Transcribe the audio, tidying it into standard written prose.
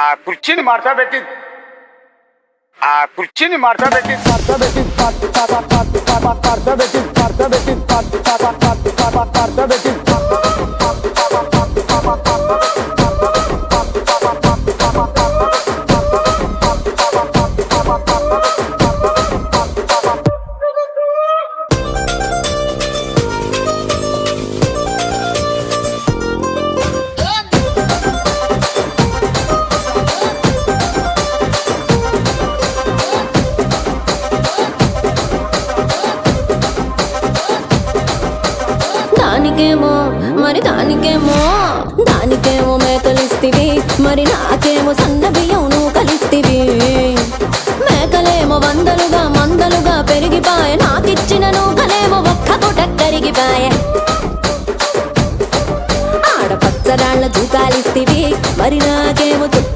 ఆ కుర్చీని మార్చబెట్టి దానికేమో మేకలిస్తివి, మరి నాకేమో సన్న బియ్యం నువ్వు కలిస్తివి. మేకలేమో వందలుగా మందలుగా పెరిగిపాయే, నాకిచ్చిన నూకలేమో ఒక్క పూట కరిగిపాయే.